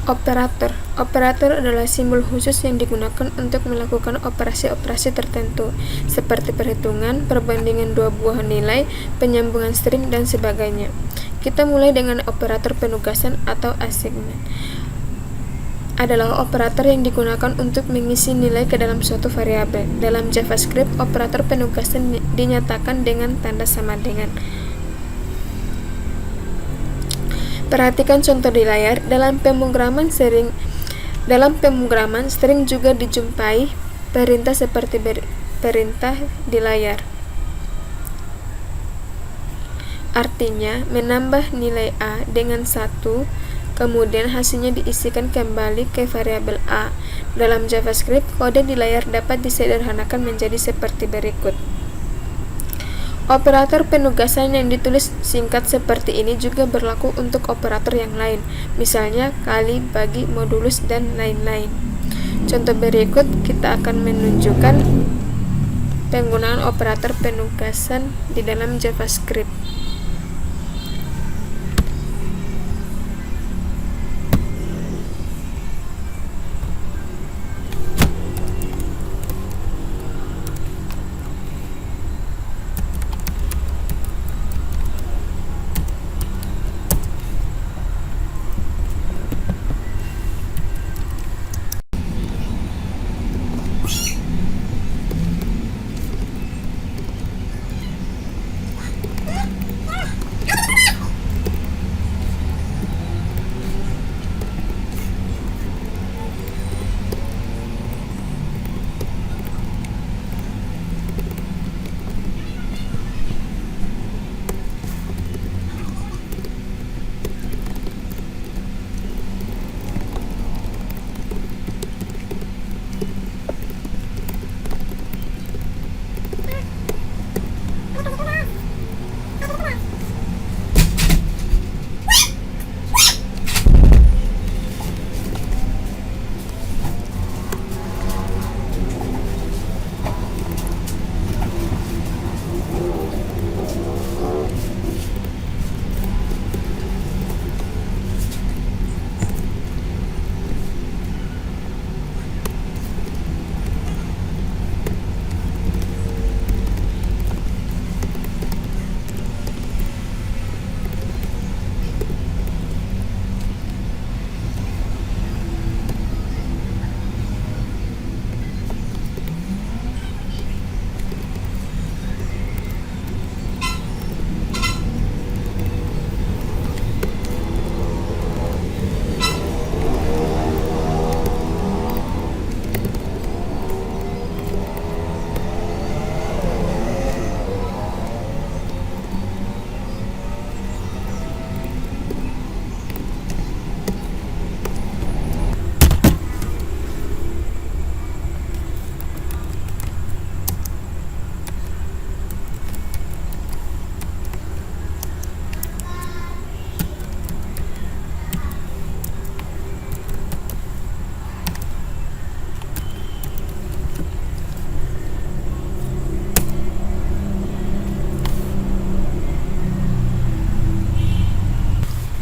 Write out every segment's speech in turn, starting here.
Operator. Operator adalah simbol khusus yang digunakan untuk melakukan operasi-operasi tertentu, seperti perhitungan, perbandingan dua buah nilai, penyambungan string, dan sebagainya. Kita mulai dengan operator penugasan atau assignment. Adalah operator yang digunakan untuk mengisi nilai ke dalam suatu variabel. Dalam JavaScript, operator penugasan dinyatakan dengan tanda sama dengan. Perhatikan contoh di layar. Dalam pemrograman string juga dijumpai perintah seperti perintah di layar. Artinya, menambah nilai A dengan 1, kemudian hasilnya diisikan kembali ke variabel A. Dalam JavaScript, kode di layar dapat disederhanakan menjadi seperti berikut. Operator penugasan yang ditulis singkat seperti ini juga berlaku untuk operator yang lain, misalnya kali, bagi, modulus, dan lain-lain. Contoh berikut kita akan menunjukkan penggunaan operator penugasan di dalam JavaScript.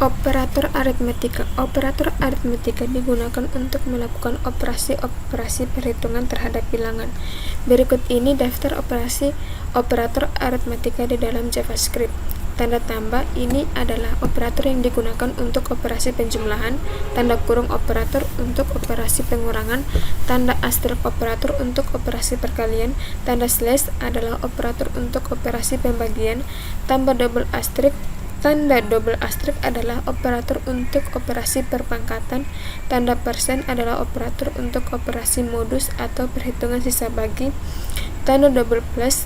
Operator aritmetika. Operator aritmetika digunakan untuk melakukan operasi-operasi perhitungan terhadap bilangan. Berikut ini daftar operator aritmetika di dalam JavaScript. Tanda tambah ini adalah operator yang digunakan untuk operasi penjumlahan, tanda kurung operator untuk operasi pengurangan, tanda asterisk operator untuk operasi perkalian, tanda slash adalah operator untuk operasi pembagian, tanda double asterisk adalah operator untuk operasi perpangkatan, tanda persen adalah operator untuk operasi modus atau perhitungan sisa bagi, tanda double plus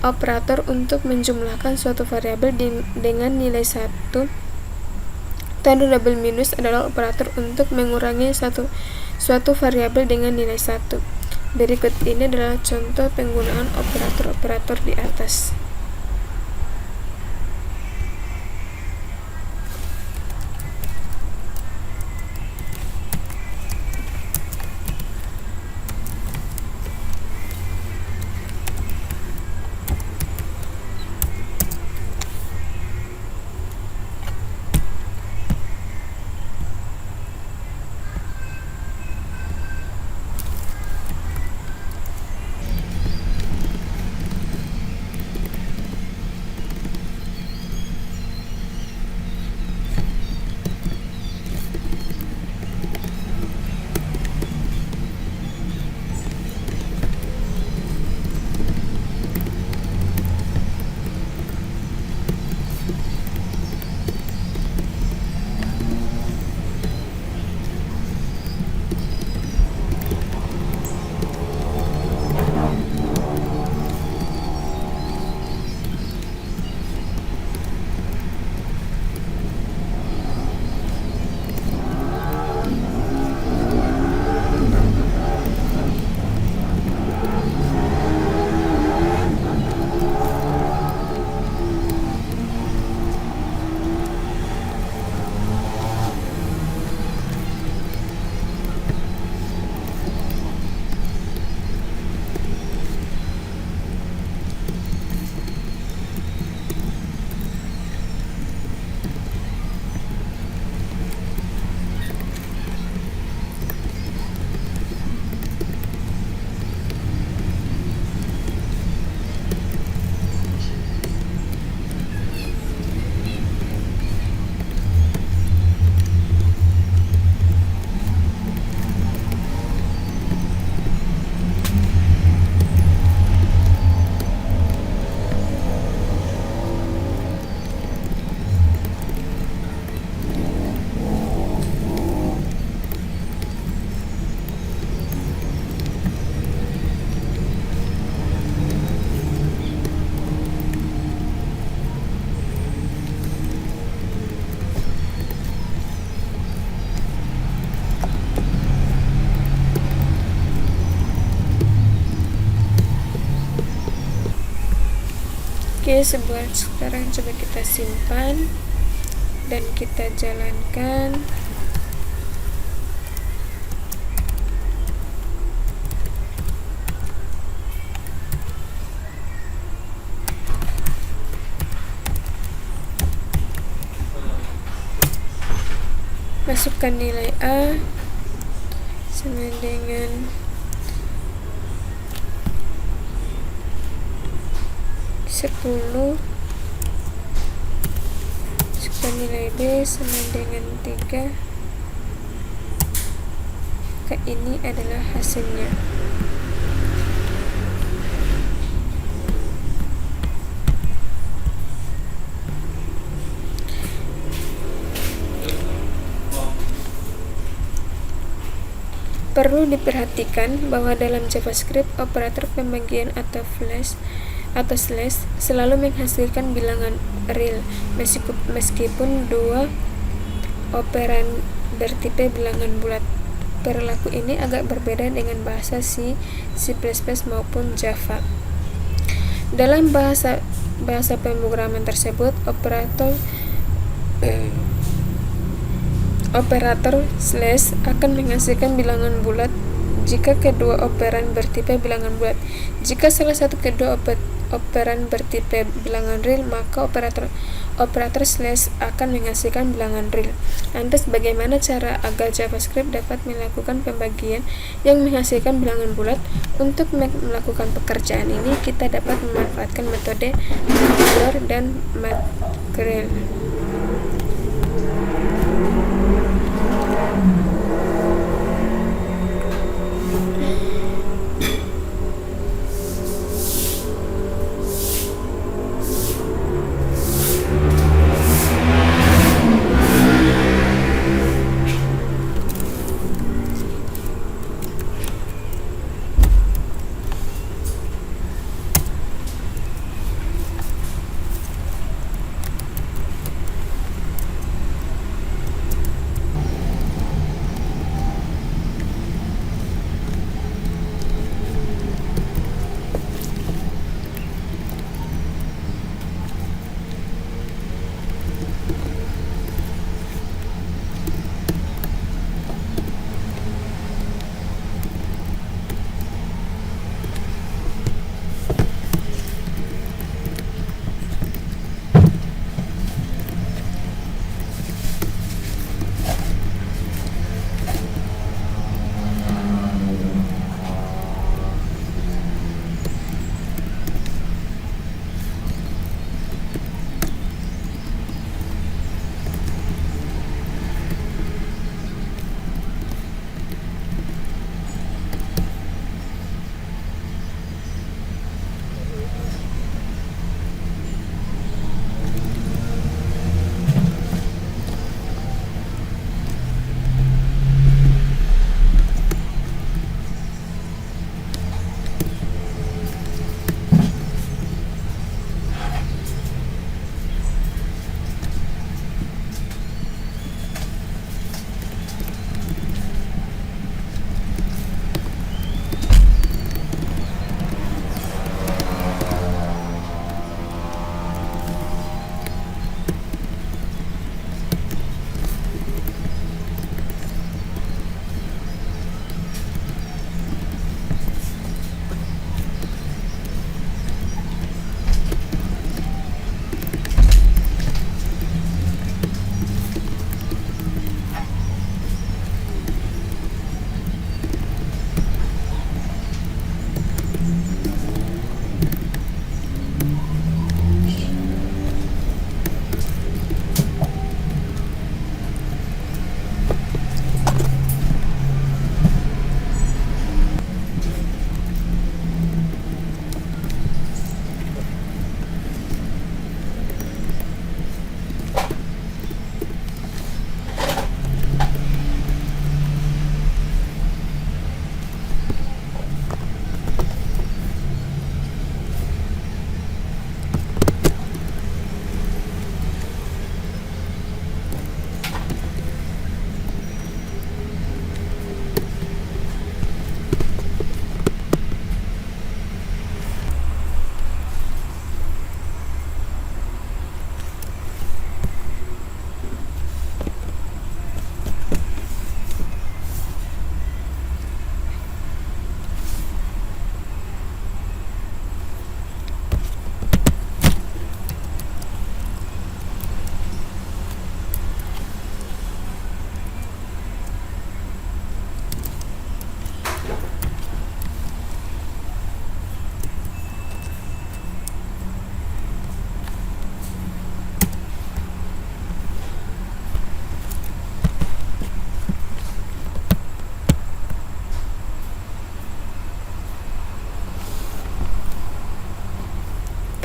operator untuk menjumlahkan suatu variabel dengan nilai 1, tanda double minus adalah operator untuk mengurangi suatu variabel dengan nilai 1. Berikut ini adalah contoh penggunaan operator-operator di atas. Oke, sekarang coba kita simpan dan kita jalankan. Masukkan nilai A sama dengan 10. Masukkan nilai B sama dengan 3. Maka ini adalah hasilnya. Perlu diperhatikan bahwa dalam JavaScript, operator pembagian atau slash selalu menghasilkan bilangan real meskipun dua operan bertipe bilangan bulat. Perilaku ini agak berbeda dengan bahasa C++ maupun Java. Dalam bahasa pemrograman tersebut, operator slash akan menghasilkan bilangan bulat jika kedua operan bertipe bilangan bulat. Jika salah satu kedua operan bertipe bilangan real, maka operator slash akan menghasilkan bilangan real. Lantas bagaimana cara agar JavaScript dapat melakukan pembagian yang menghasilkan bilangan bulat? Untuk melakukan pekerjaan ini, kita dapat memanfaatkan metode mathexplore dan mathgraph.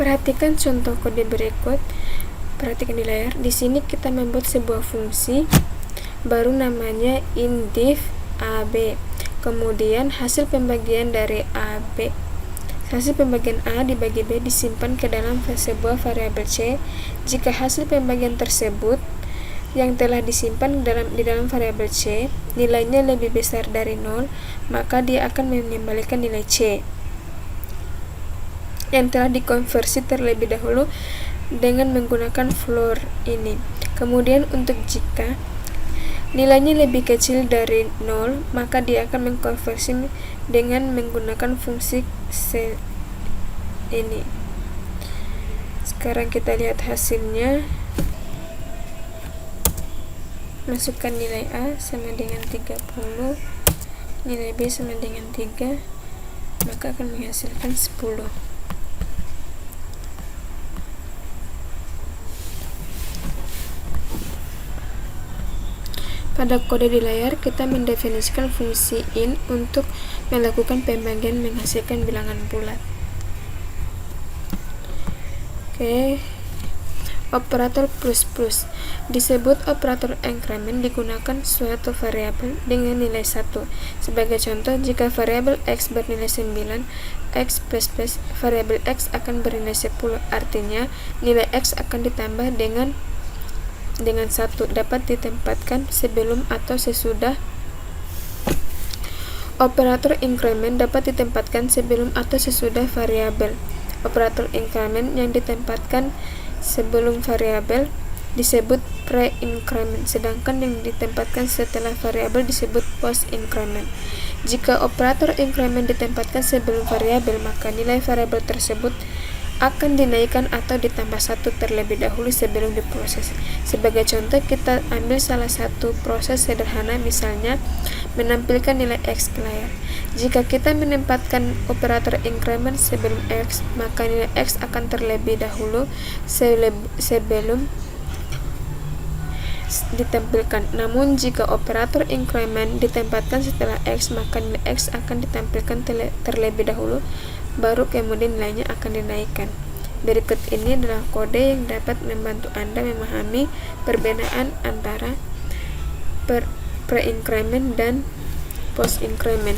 Perhatikan contoh kode berikut. Perhatikan di layar. Di sini kita membuat sebuah fungsi baru namanya indiv AB. Kemudian hasil pembagian dari AB, hasil pembagian A dibagi B disimpan ke dalam sebuah variabel C. Jika hasil pembagian tersebut yang telah disimpan di dalam variabel C nilainya lebih besar dari 0, maka dia akan mengembalikan nilai C yang telah dikonversi terlebih dahulu dengan menggunakan floor ini. Kemudian untuk jika nilainya lebih kecil dari 0, maka dia akan mengkonversi dengan menggunakan fungsi C ini. Sekarang kita lihat hasilnya. Masukkan nilai A sama dengan 30, nilai B sama dengan 3, maka akan menghasilkan 10. Pada kode di layar, kita mendefinisikan fungsi in untuk melakukan pembagian menghasilkan bilangan bulat. Operator plus plus disebut operator increment digunakan suatu variabel dengan nilai 1. Sebagai contoh, jika variabel x bernilai 9, x plus plus variabel x akan bernilai 10. Artinya, nilai x akan ditambah dengan 1 dapat ditempatkan sebelum atau sesudah. Operator increment dapat ditempatkan sebelum atau sesudah variabel. Operator increment yang ditempatkan sebelum variabel disebut pre-increment, sedangkan yang ditempatkan setelah variabel disebut post-increment. Jika operator increment ditempatkan sebelum variabel, maka nilai variabel tersebut akan dinaikkan atau ditambah 1 terlebih dahulu sebelum diproses. Sebagai contoh, kita ambil salah satu proses sederhana, misalnya menampilkan nilai x ke layar. Jika kita menempatkan operator increment sebelum x, maka nilai x akan terlebih dahulu sebelum ditampilkan. Namun jika operator increment ditempatkan setelah x, maka nilai x akan ditampilkan terlebih dahulu, baru kemudian nilainya akan dinaikkan. Berikut ini adalah kode yang dapat membantu Anda memahami perbedaan antara pre-increment dan post-increment.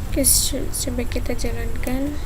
Oke, coba kita jalankan.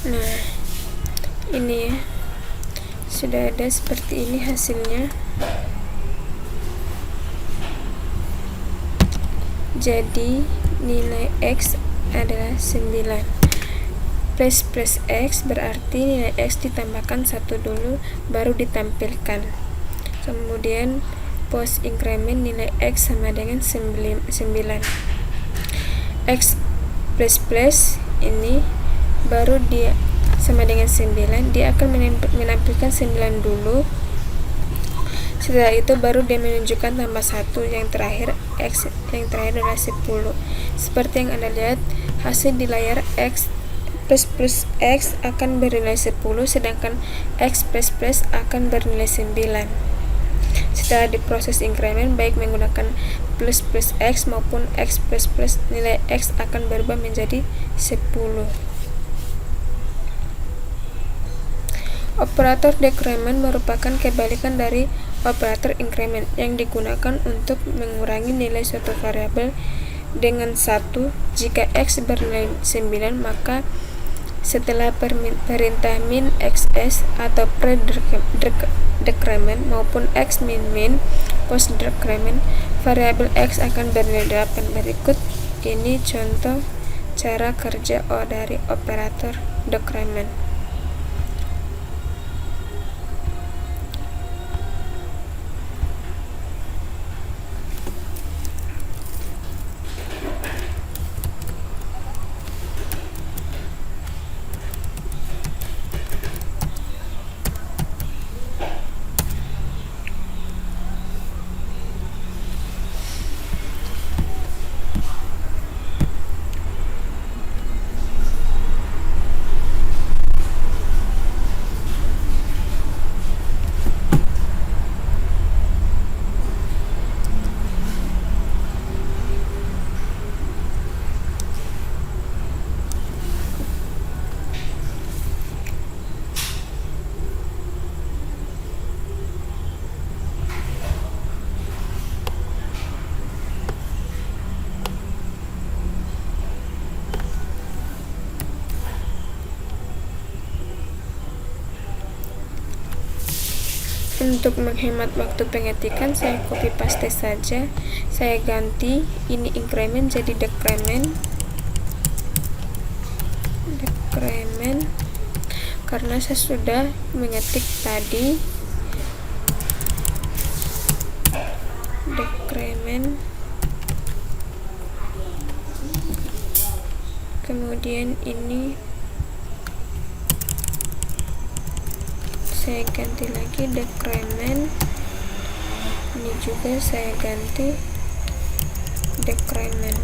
Nah, ini ya, sudah ada seperti ini hasilnya. Jadi nilai X adalah 9. Plus X berarti nilai X ditambahkan 1 dulu baru ditampilkan. Kemudian post increment nilai X sama dengan 9. X plus ini baru dia sama dengan 9, dia akan menampilkan 9 dulu. Setelah itu baru dia menunjukkan tambah 1, yang terakhir X, yang terakhir adalah 10. Seperti yang Anda lihat, hasil di layar X plus X akan bernilai 10, sedangkan X plus akan bernilai 9. Setelah diproses increment baik menggunakan plus X maupun X plus nilai X akan berubah menjadi 10. Operator decrement merupakan kebalikan dari operator increment yang digunakan untuk mengurangi nilai suatu variabel dengan 1. Jika X bernilai 9, maka setelah perintah min xs atau pre-decrement maupun x min post decrement, variabel X akan bernilai 8. Berikut ini contoh cara kerja dari operator decrement. Untuk menghemat waktu pengetikan, saya copy paste saja. Saya ganti ini increment jadi decrement karena saya sudah mengetik tadi decrement. Kemudian ini saya ganti lagi decrement, ini juga saya ganti decrement.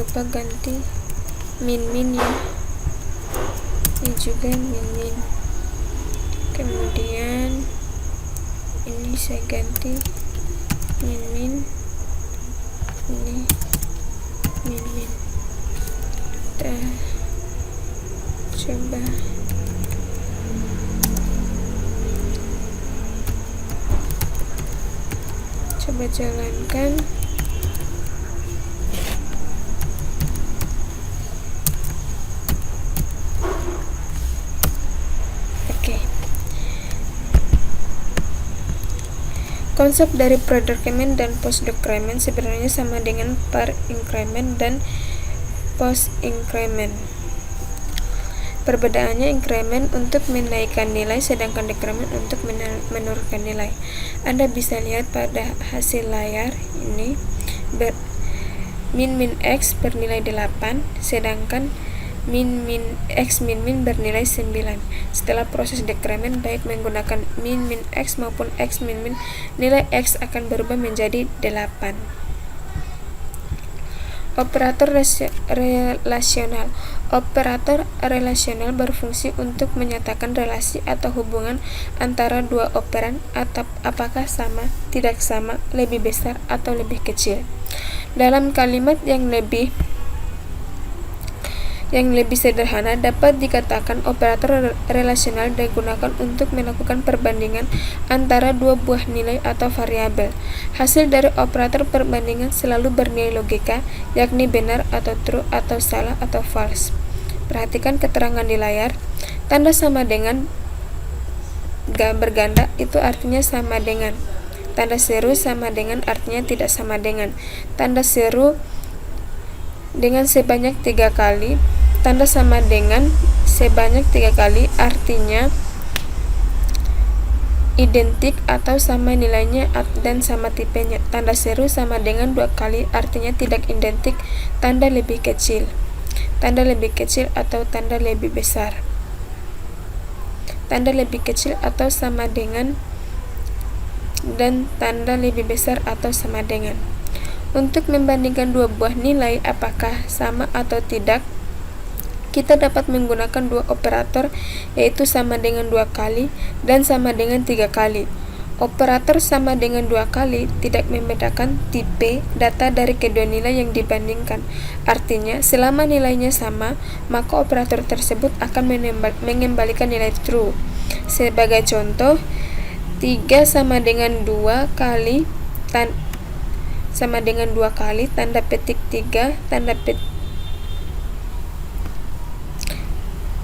lupa ganti min ya, ini juga min, kemudian ini saya ganti min, ini min. Kita coba jalankan. Konsep dari pre-decrement dan post-decrement sebenarnya sama dengan per-increment dan post-increment. Perbedaannya, increment untuk menaikkan nilai, sedangkan decrement untuk menurunkan nilai. Anda bisa lihat pada hasil layar ini, min x bernilai 8, sedangkan min x bernilai 9. Setelah proses decrement, baik menggunakan min x maupun x nilai x akan berubah menjadi 8. Operator relasional. Operator relasional berfungsi untuk menyatakan relasi atau hubungan antara dua operan, atau apakah sama, tidak sama, lebih besar atau lebih kecil. Dalam kalimat yang lebih sederhana, dapat dikatakan operator relasional digunakan untuk melakukan perbandingan antara dua buah nilai atau variabel. Hasil dari operator perbandingan selalu bernilai logika, yakni benar atau true atau salah atau false. Perhatikan keterangan di layar. Tanda sama dengan berganda itu artinya sama dengan. Tanda seru sama dengan artinya tidak sama dengan. Tanda seru dengan sebanyak 3 kali. Tanda sama dengan sebanyak 3 kali artinya identik atau sama nilainya dan sama tipenya. Tanda seru sama dengan 2 kali artinya tidak identik, tanda lebih kecil. Tanda lebih kecil atau tanda lebih besar. Tanda lebih kecil atau sama dengan, dan tanda lebih besar atau sama dengan. Untuk membandingkan dua buah nilai apakah sama atau tidak, kita dapat menggunakan dua operator, yaitu sama dengan 2 kali dan sama dengan 3 kali. Operator sama dengan 2 kali tidak membedakan tipe data dari kedua nilai yang dibandingkan. Artinya, selama nilainya sama, maka operator tersebut akan mengembalikan nilai true. Sebagai contoh, 3 sama dengan 2 kali tanda petik 3 tanda petik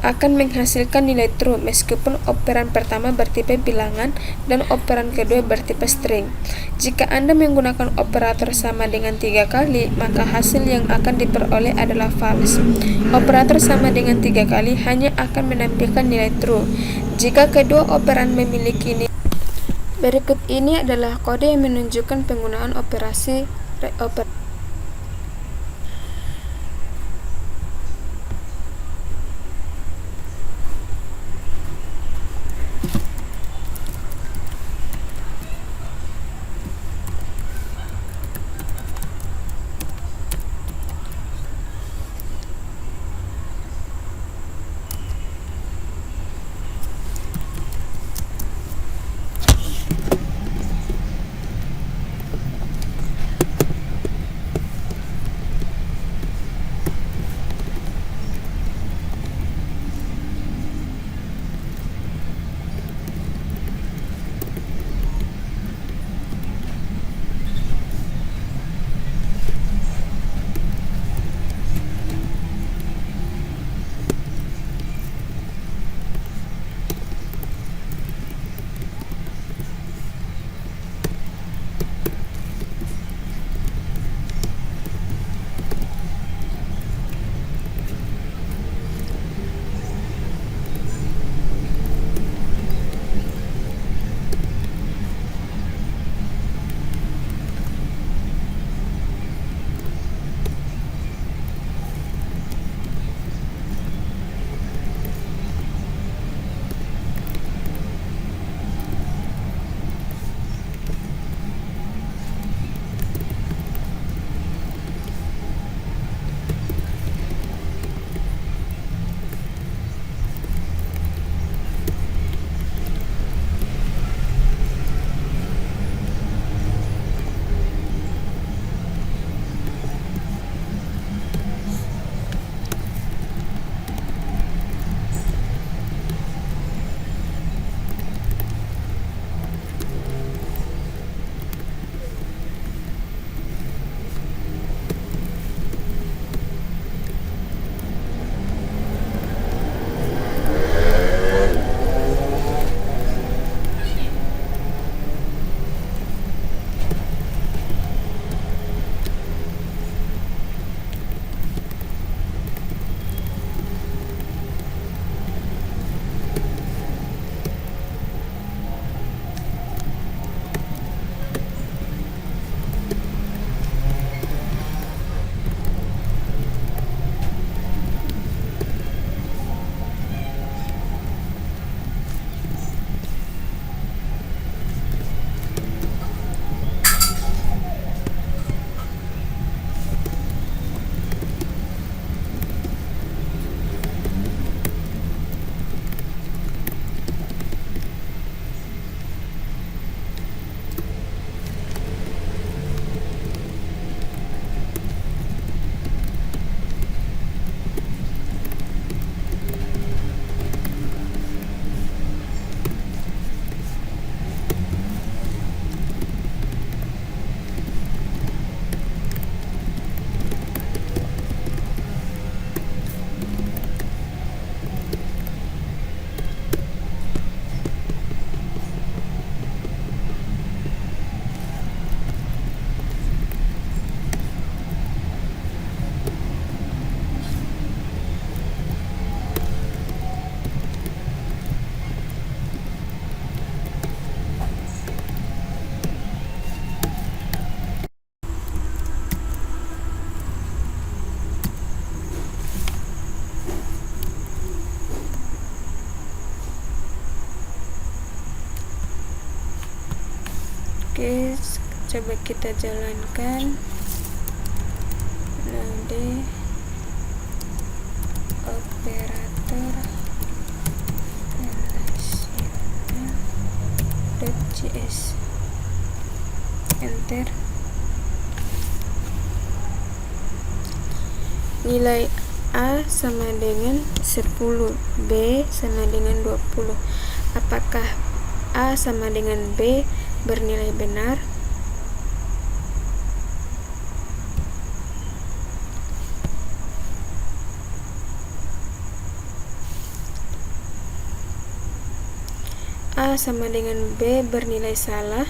akan menghasilkan nilai true meskipun operan pertama bertipe bilangan dan operan kedua bertipe string. Jika Anda menggunakan operator sama dengan 3 kali, maka hasil yang akan diperoleh adalah false. Operator sama dengan 3 kali hanya akan menampilkan nilai true jika kedua operan memiliki nilai. Berikut ini adalah kode yang menunjukkan penggunaan operasi Oke, coba kita jalankan. Node operator relational.js. Enter. Nilai A sama dengan 10, B sama dengan 20. Apakah A sama dengan B bernilai benar? A sama dengan B bernilai salah.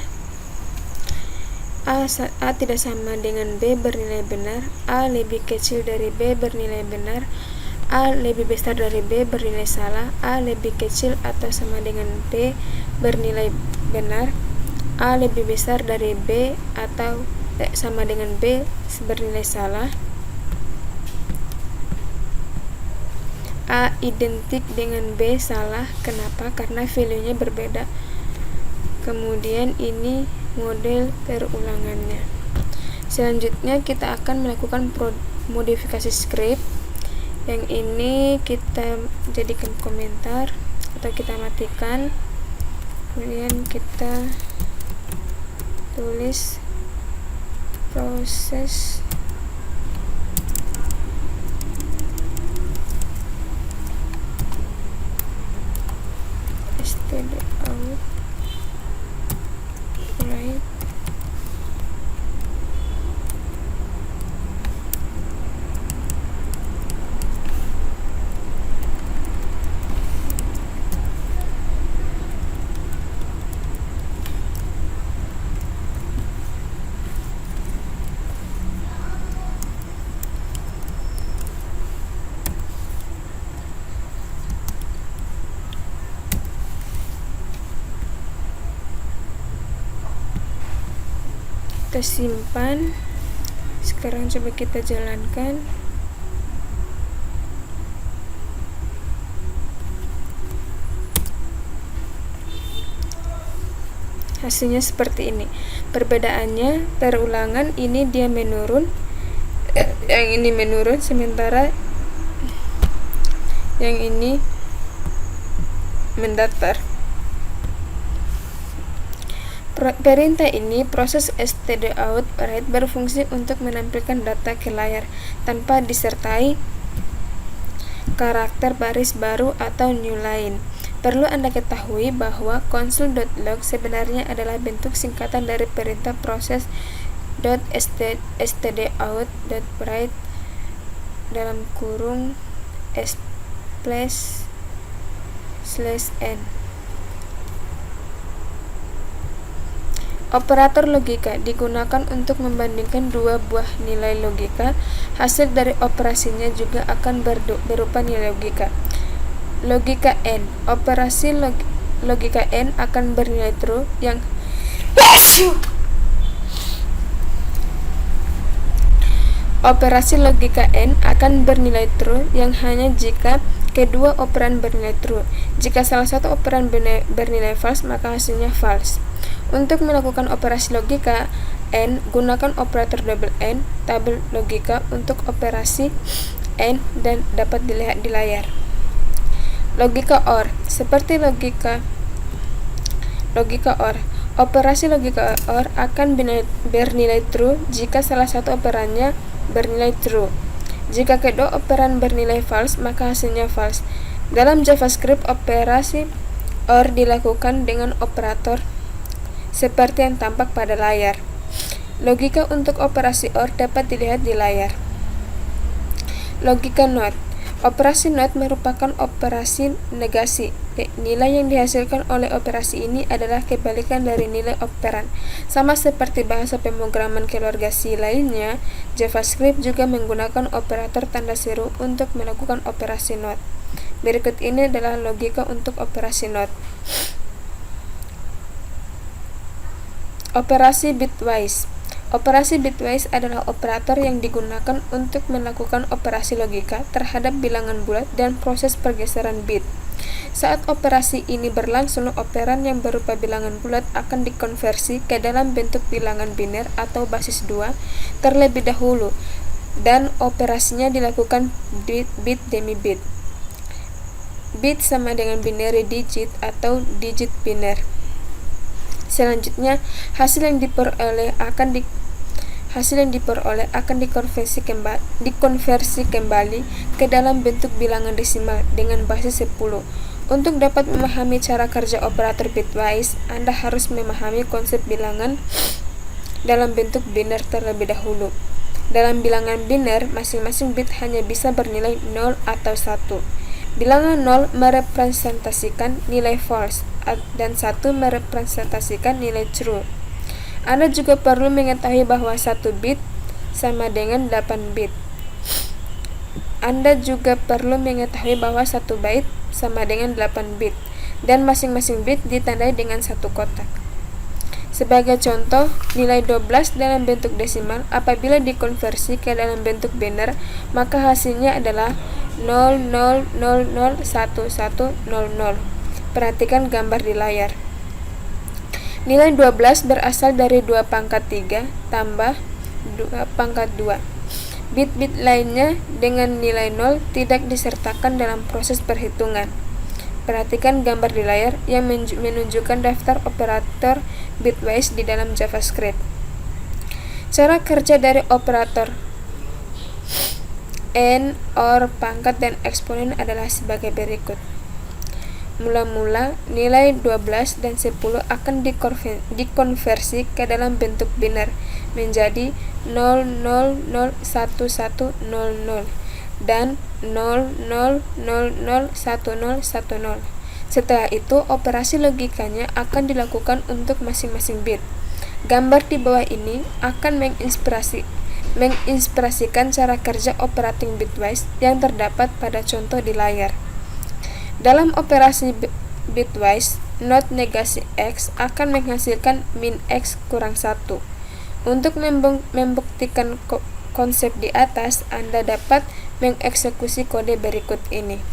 A tidak sama dengan B bernilai benar. A lebih kecil dari B bernilai benar. A lebih besar dari B bernilai salah. A lebih kecil atau sama dengan B bernilai benar. A lebih besar dari B atau sama dengan B bernilai salah. A identik dengan B salah. Kenapa? Karena value-nya berbeda. Kemudian ini model perulangannya. Selanjutnya kita akan melakukan modifikasi script. Yang ini kita jadikan komentar atau kita matikan. Kemudian kita tulis proses stdout right kita simpan. Sekarang coba kita jalankan. Hasilnya seperti ini. Perbedaannya, perulangan ini dia menurun, yang ini menurun, sementara yang ini mendatar. Perintah ini, proses stdout write, berfungsi untuk menampilkan data ke layar tanpa disertai karakter baris baru atau new line. Perlu Anda ketahui bahwa console.log sebenarnya adalah bentuk singkatan dari perintah proses.stdout.write dalam kurung /n. Operator logika digunakan untuk membandingkan dua buah nilai logika. Hasil dari operasinya juga akan berupa nilai logika. Logika N. Operasi logika N akan bernilai true yang Operasi logika N akan bernilai true yang hanya jika kedua operan bernilai true. Jika salah satu operan bernilai false, maka hasilnya false. Untuk melakukan operasi logika N, gunakan operator double N, tabel logika untuk operasi N dan dapat dilihat di layar. Logika OR. Seperti logika OR, operasi logika OR akan bernilai true jika salah satu operannya bernilai true. Jika kedua operan bernilai false, maka hasilnya false. Dalam JavaScript, operasi OR dilakukan dengan operator seperti yang tampak pada layar. Logika untuk operasi OR dapat dilihat di layar. Logika NOT. Operasi NOT merupakan operasi negasi. Nilai yang dihasilkan oleh operasi ini adalah kebalikan dari nilai operan. Sama seperti bahasa pemrograman keluarga C lainnya, JavaScript juga menggunakan operator tanda seru untuk melakukan operasi NOT. Berikut ini adalah logika untuk operasi NOT. Operasi bitwise. Operasi bitwise adalah operator yang digunakan untuk melakukan operasi logika terhadap bilangan bulat dan proses pergeseran bit. Saat operasi ini berlangsung, operan yang berupa bilangan bulat akan dikonversi ke dalam bentuk bilangan biner atau basis 2 terlebih dahulu, dan operasinya dilakukan bit demi bit. Bit sama dengan binary digit atau digit biner. Selanjutnya, hasil yang diperoleh akan dikonversi kembali ke dalam bentuk bilangan desimal dengan basis 10. Untuk dapat memahami cara kerja operator bitwise, Anda harus memahami konsep bilangan dalam bentuk biner terlebih dahulu. Dalam bilangan biner, masing-masing bit hanya bisa bernilai 0 atau 1. Bilangan 0 merepresentasikan nilai false dan 1 merepresentasikan nilai true. Anda juga perlu mengetahui bahwa 1 bit sama dengan 8 bit. Anda juga perlu mengetahui bahwa 1 byte sama dengan 8 bit, dan masing-masing bit ditandai dengan 1 kotak. Sebagai contoh, nilai 12 dalam bentuk desimal apabila dikonversi ke dalam bentuk biner, maka hasilnya adalah 00001100. Perhatikan gambar di layar. Nilai 12 berasal dari 2 pangkat 3 tambah 2 pangkat 2. Bit-bit lainnya dengan nilai 0 tidak disertakan dalam proses perhitungan. Perhatikan gambar di layar yang menunjukkan daftar operator bitwise di dalam JavaScript. Cara kerja dari operator AND, OR, pangkat, dan eksponen adalah sebagai berikut. Mula-mula, nilai 12 dan 10 akan dikonversi ke dalam bentuk biner menjadi 000110 dan 00001010. Setelah itu, operasi logikanya akan dilakukan untuk masing-masing bit. Gambar di bawah ini akan menginspirasikan cara kerja operating bitwise yang terdapat pada contoh di layar. Dalam operasi bitwise, not negasi X akan menghasilkan min X kurang 1. Untuk membuktikan konsep di atas, Anda dapat mengeksekusi kode berikut ini.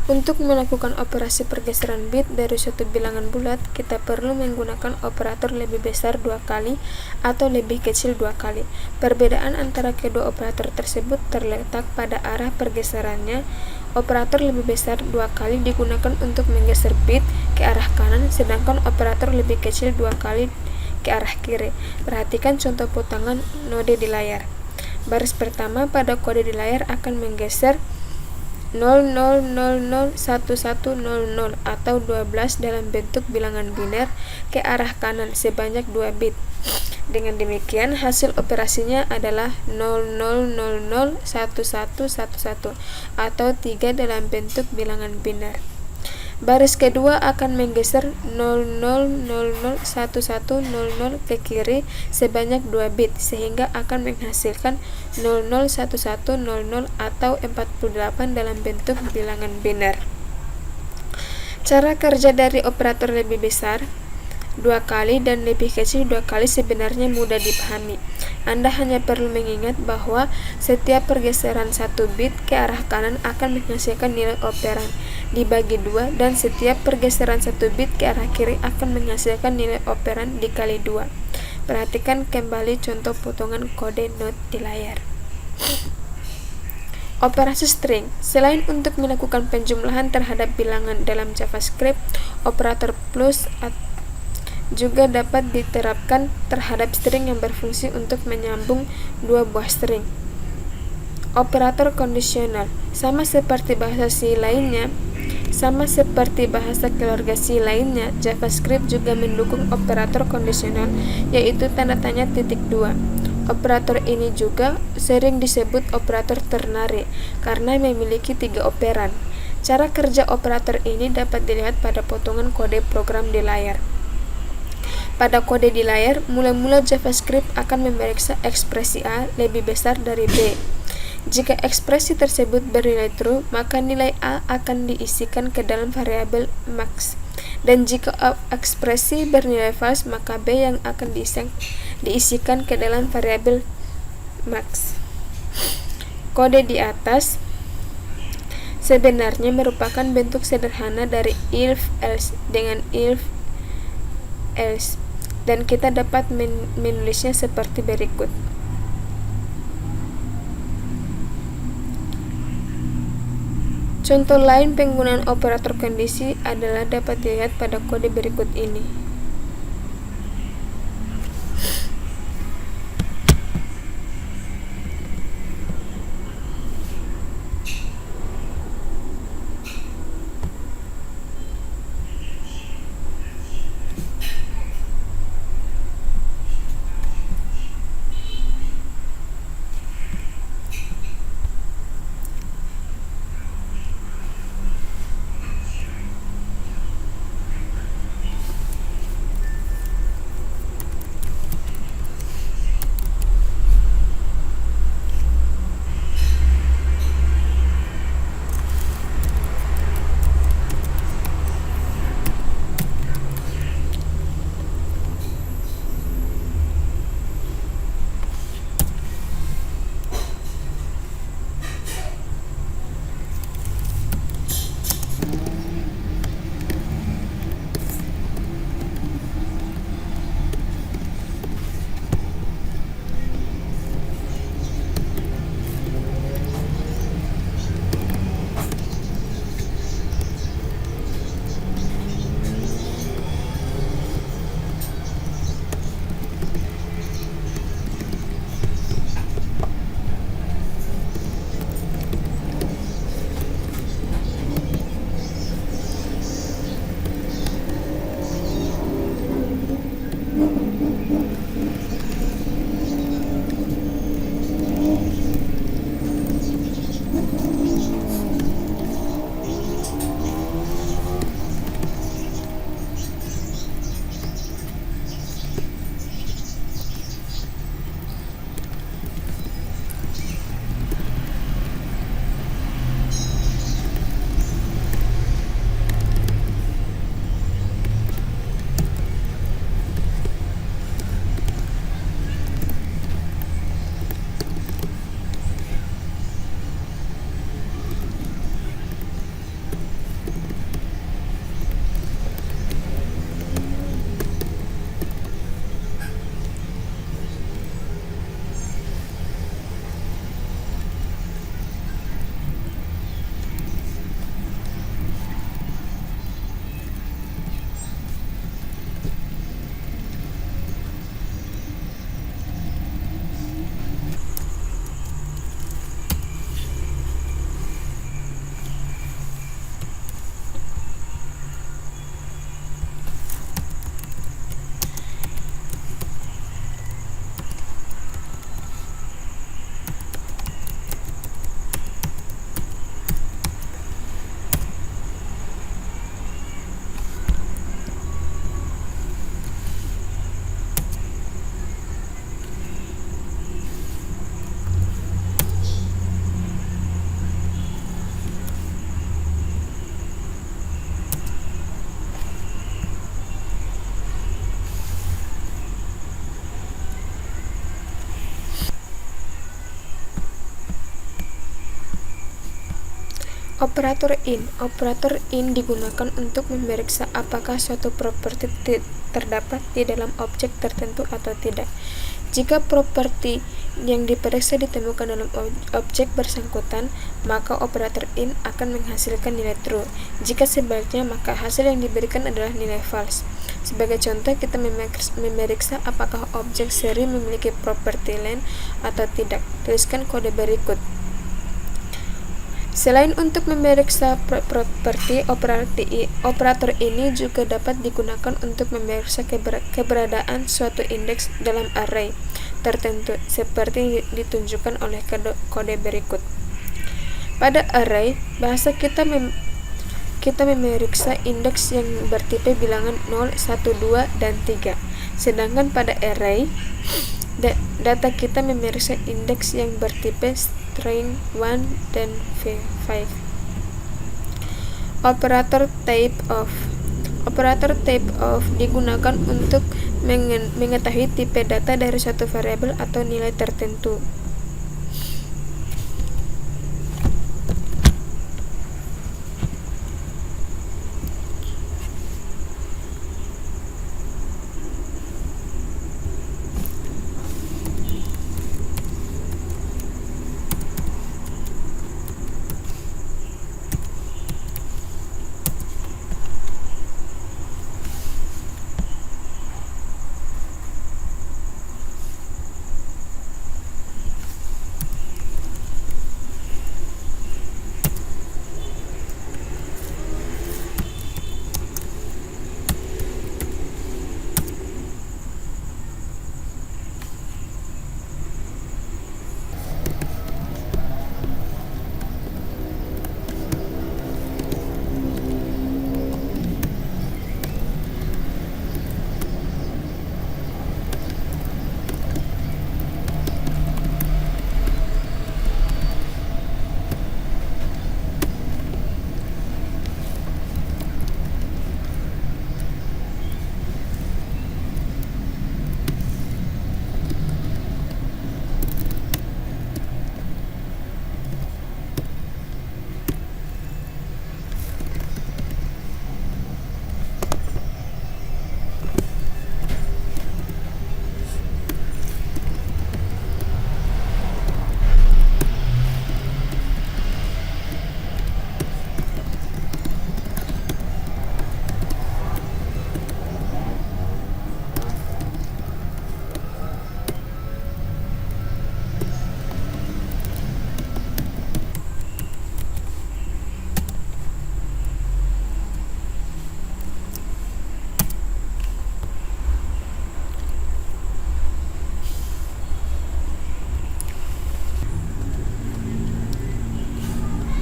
Untuk melakukan operasi pergeseran bit dari suatu bilangan bulat, kita perlu menggunakan operator lebih besar 2 kali atau lebih kecil 2 kali. Perbedaan antara kedua operator tersebut terletak pada arah pergeserannya. Operator lebih besar 2 kali digunakan untuk menggeser bit ke arah kanan, sedangkan operator lebih kecil 2 kali ke arah kiri. Perhatikan contoh potongan node di layar. Baris pertama pada kode di layar akan menggeser 00001100 atau 12 dalam bentuk bilangan biner ke arah kanan sebanyak 2 bit. Dengan demikian, hasil operasinya adalah 00001111 atau 3 dalam bentuk bilangan biner. Baris kedua akan menggeser 00001100 ke kiri sebanyak 2 bit sehingga akan menghasilkan 001100 atau 48 dalam bentuk bilangan biner. Cara kerja dari operator lebih besar 2 kali dan lebih kecil 2 kali sebenarnya mudah dipahami. Anda hanya perlu mengingat bahwa setiap pergeseran 1 bit ke arah kanan akan menghasilkan nilai operan dibagi 2 dan setiap pergeseran 1 bit ke arah kiri akan menghasilkan nilai operan dikali 2. Perhatikan kembali contoh potongan kode not di layar. Operasi string. Selain untuk melakukan penjumlahan terhadap bilangan dalam JavaScript, operator plus juga dapat diterapkan terhadap string yang berfungsi untuk menyambung 2 buah string. Operator kondisional. Sama seperti bahasa keluarga C lainnya, JavaScript juga mendukung operator kondisional, yaitu tanda tanya titik 2. Operator ini juga sering disebut operator ternary karena memiliki 3 operan. Cara kerja operator ini dapat dilihat pada potongan kode program di layar. Pada kode di layar, mula-mula JavaScript akan memeriksa ekspresi A lebih besar dari B. Jika ekspresi tersebut bernilai true, maka nilai A akan diisikan ke dalam variabel max. Dan jika ekspresi bernilai false, maka B yang akan diisikan ke dalam variabel max. Kode di atas sebenarnya merupakan bentuk sederhana dari if-else dengan if-else, dan kita dapat menulisnya seperti berikut. Contoh lain penggunaan operator kondisi adalah dapat dilihat pada kode berikut ini. Operator in. Operator in digunakan untuk memeriksa apakah suatu properti terdapat di dalam objek tertentu atau tidak. Jika properti yang diperiksa ditemukan dalam objek bersangkutan, maka operator in akan menghasilkan nilai true. Jika sebaliknya, maka hasil yang diberikan adalah nilai false. Sebagai contoh, kita memeriksa apakah objek seri memiliki properti len atau tidak. Tuliskan kode berikut. Selain untuk memeriksa properti, operator ini juga dapat digunakan untuk memeriksa keberadaan suatu indeks dalam array tertentu, seperti ditunjukkan oleh kode berikut. Pada array, bahasa kita memeriksa indeks yang bertipe bilangan 0, 1, 2, dan 3. Sedangkan pada array, data kita memeriksa indeks yang bertipe string 1 dan 5. Operator type of digunakan untuk mengetahui tipe data dari suatu variabel atau nilai tertentu.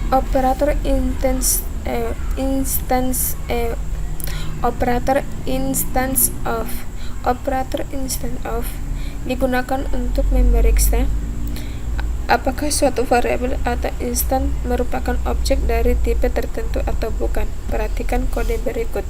Operator instance of digunakan untuk memeriksa apakah suatu variabel atau instan merupakan objek dari tipe tertentu atau bukan. Perhatikan kode berikut.